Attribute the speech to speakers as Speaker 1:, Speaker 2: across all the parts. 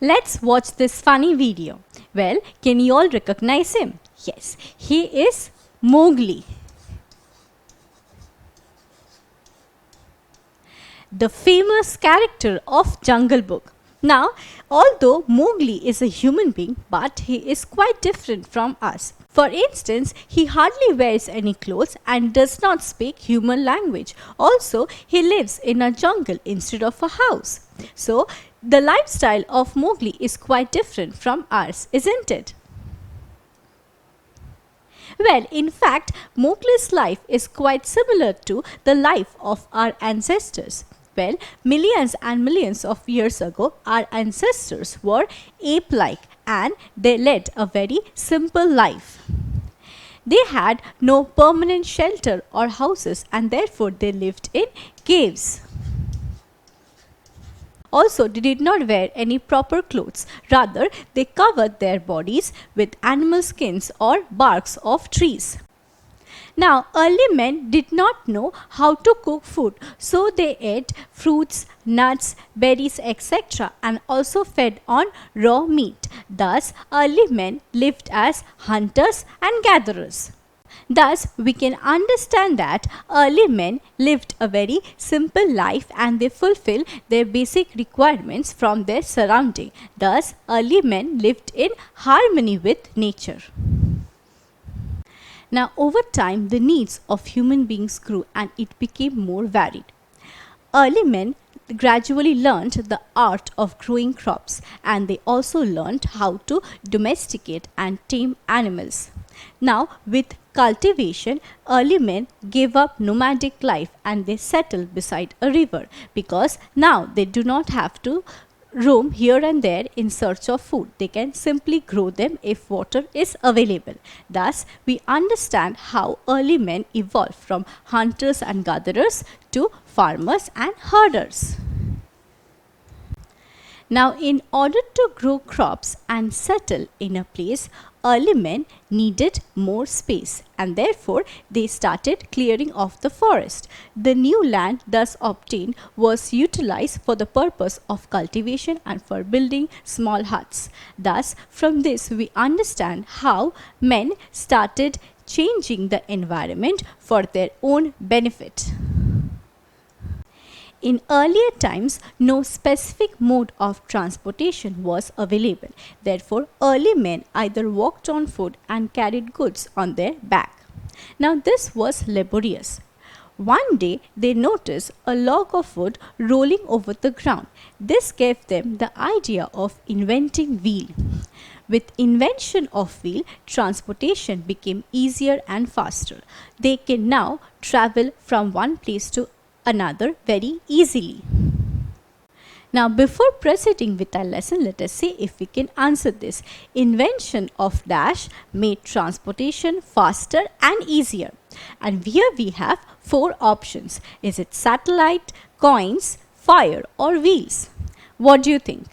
Speaker 1: Let's watch this funny video. Well, can you all recognize him? Yes, he is Mowgli, the famous character of Jungle Book. Now, although Mowgli is a human being, but he is quite different from us. For instance, he hardly wears any clothes and does not speak human language. Also, he lives in a jungle instead of a house. So, the lifestyle of Mowgli is quite different from ours, isn't it? Well, in fact, Mowgli's life is quite similar to the life of our ancestors. Well, millions and millions of years ago, our ancestors were ape-like and they led a very simple life. They had no permanent shelter or houses and therefore they lived in caves. Also, they did not wear any proper clothes. Rather, they covered their bodies with animal skins or barks of trees. Now, early men did not know how to cook food, so they ate fruits, nuts, berries, etc. and also fed on raw meat. Thus, early men lived as hunters and gatherers. Thus, we can understand that early men lived a very simple life and they fulfill their basic requirements from their surrounding. Thus, early men lived in harmony with nature. Now, over time, the needs of human beings grew and it became more varied. Early men gradually learned the art of growing crops and they also learned how to domesticate and tame animals. Now, with cultivation, early men gave up nomadic life and they settled beside a river because now they do not have to roam here and there in search of food. They can simply grow them if water is available. Thus, we understand how early men evolved from hunters and gatherers to farmers and herders. Now, in order to grow crops and settle in a place, early men needed more space and therefore they started clearing off the forest. The new land thus obtained was utilized for the purpose of cultivation and for building small huts. Thus, from this we understand how men started changing the environment for their own benefit. In earlier times, no specific mode of transportation was available. Therefore, early men either walked on foot and carried goods on their back. Now, this was laborious. One day, they noticed a log of wood rolling over the ground. This gave them the idea of inventing wheel. With invention of wheel, transportation became easier and faster. They can now travel from one place to another very easily. Now, before proceeding with our lesson, let us see if we can answer this. Invention of dash made transportation faster and easier. And here we have 4 options. Is it satellite, coins, fire or wheels? What do you think?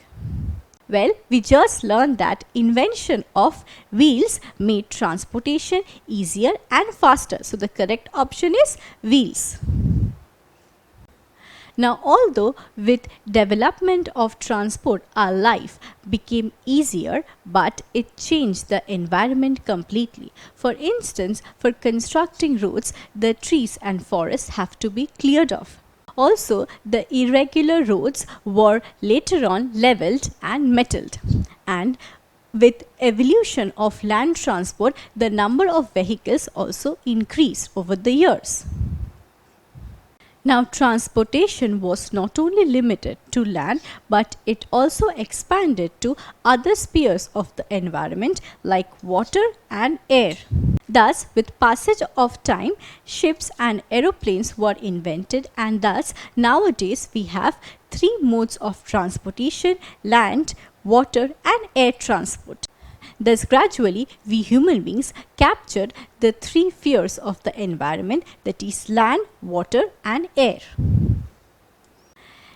Speaker 1: Well, we just learned that invention of wheels made transportation easier and faster. So, the correct option is wheels. Now, although with development of transport our life became easier, but it changed the environment completely. For instance, for constructing roads, the trees and forests have to be cleared off. Also, the irregular roads were later on leveled and metalled. And with evolution of land transport, the number of vehicles also increased over the years. Now, transportation was not only limited to land, but it also expanded to other spheres of the environment like water and air. Thus, with passage of time, ships and aeroplanes were invented and thus nowadays we have 3 modes of transportation: land, water and air transport. Thus, gradually, we human beings captured the 3 spheres of the environment, that is land, water and air.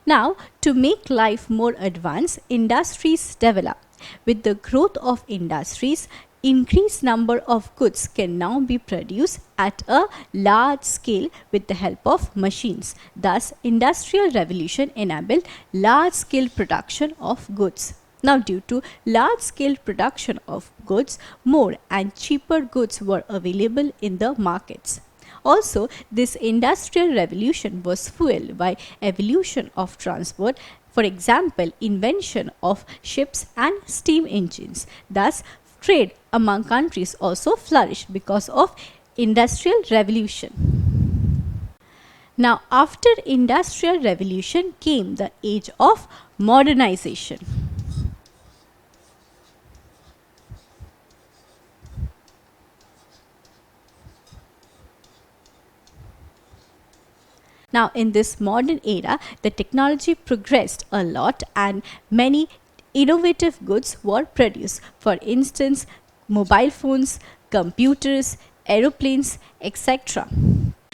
Speaker 1: Now, to make life more advanced, industries develop. With the growth of industries, increased number of goods can now be produced at a large scale with the help of machines. Thus, industrial revolution enabled large scale production of goods. Now, due to large-scale production of goods, more and cheaper goods were available in the markets. Also, this industrial revolution was fueled by evolution of transport, for example, invention of ships and steam engines. Thus, trade among countries also flourished because of industrial revolution. Now, after industrial revolution came the age of modernization. Now, in this modern era, the technology progressed a lot and many innovative goods were produced. For instance, mobile phones, computers, aeroplanes, etc.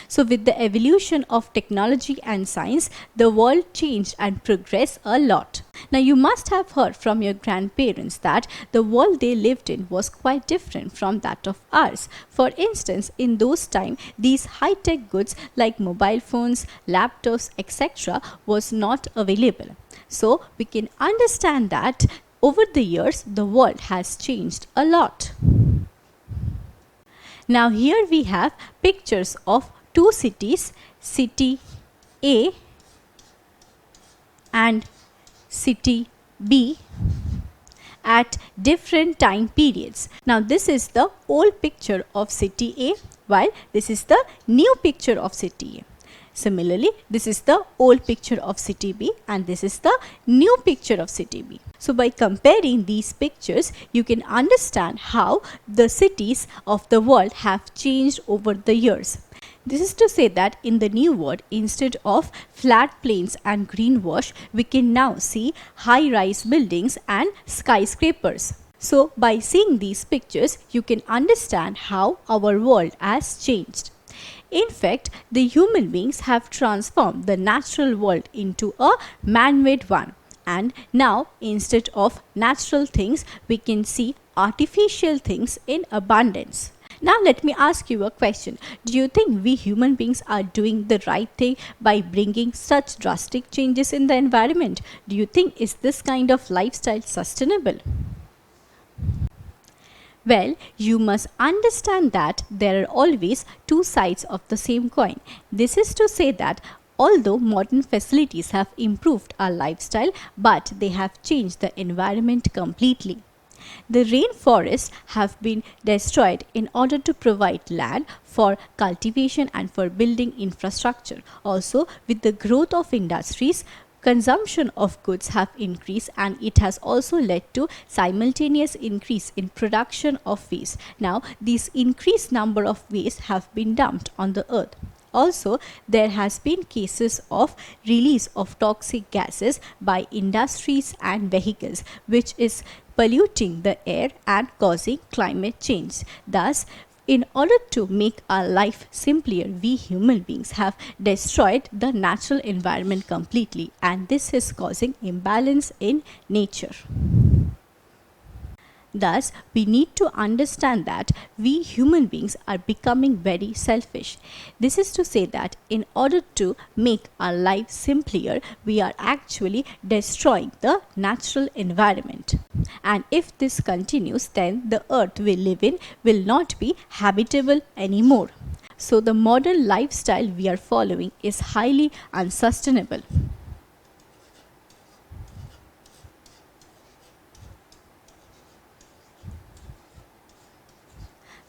Speaker 1: So, with the evolution of technology and science, the world changed and progressed a lot. Now, you must have heard from your grandparents that the world they lived in was quite different from that of ours. For instance, in those times, these high-tech goods like mobile phones, laptops, etc. was not available. So, we can understand that over the years, the world has changed a lot. Now, here we have pictures of two cities, city A and city B at different time periods. Now, this is the old picture of city A, while this is the new picture of city A. Similarly, this is the old picture of city B and this is the new picture of city B. So, by comparing these pictures, you can understand how the cities of the world have changed over the years. This is to say that in the new world, instead of flat plains and greenwash, we can now see high-rise buildings and skyscrapers. So, by seeing these pictures, you can understand how our world has changed. In fact, the human beings have transformed the natural world into a man-made one. And now, instead of natural things, we can see artificial things in abundance. Now, let me ask you a question. Do you think we human beings are doing the right thing by bringing such drastic changes in the environment? Do you think is this kind of lifestyle sustainable? Well, you must understand that there are always two sides of the same coin. This is to say that although modern facilities have improved our lifestyle, but they have changed the environment completely. The rainforests have been destroyed in order to provide land for cultivation and for building infrastructure. Also, with the growth of industries, consumption of goods have increased and it has also led to simultaneous increase in production of waste. Now, this increased number of waste have been dumped on the earth. Also, there has been cases of release of toxic gases by industries and vehicles, which is polluting the air and causing climate change. Thus, in order to make our life simpler, we human beings have destroyed the natural environment completely, and this is causing imbalance in nature. Thus, we need to understand that we human beings are becoming very selfish. This is to say that in order to make our life simpler, we are actually destroying the natural environment. And if this continues, then the earth we live in will not be habitable anymore. So, the modern lifestyle we are following is highly unsustainable.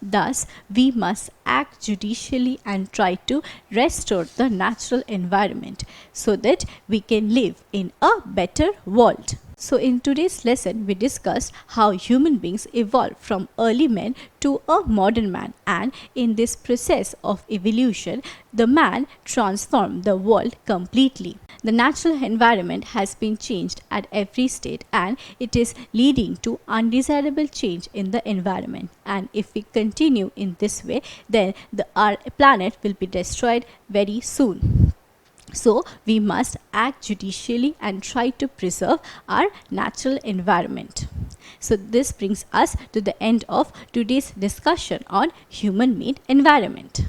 Speaker 1: Thus, we must act judicially and try to restore the natural environment so that we can live in a better world. So, in today's lesson, we discussed how human beings evolved from early men to a modern man, and in this process of evolution, the man transformed the world completely. The natural environment has been changed at every stage and it is leading to undesirable change in the environment. And if we continue in this way, then our planet will be destroyed very soon. So, we must act judicially and try to preserve our natural environment. So, this brings us to the end of today's discussion on human-made environment.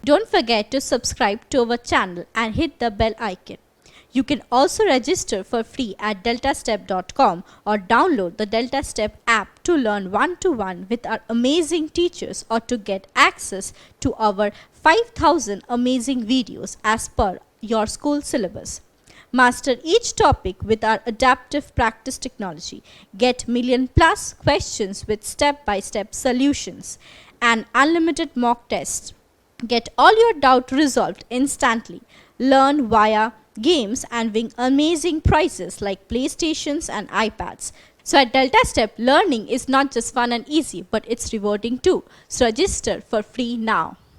Speaker 1: Don't forget to subscribe to our channel and hit the bell icon. You can also register for free at deltastep.com or download the DeltaStep app to learn one-to-one with our amazing teachers or to get access to our 5,000 amazing videos as per your school syllabus. Master each topic with our adaptive practice technology. Get million plus questions with step-by-step solutions and unlimited mock tests. Get all your doubt resolved instantly. Learn via games and win amazing prizes like PlayStations and iPads. So at DeltaStep, learning is not just fun and easy, but it's rewarding too. So register for free now.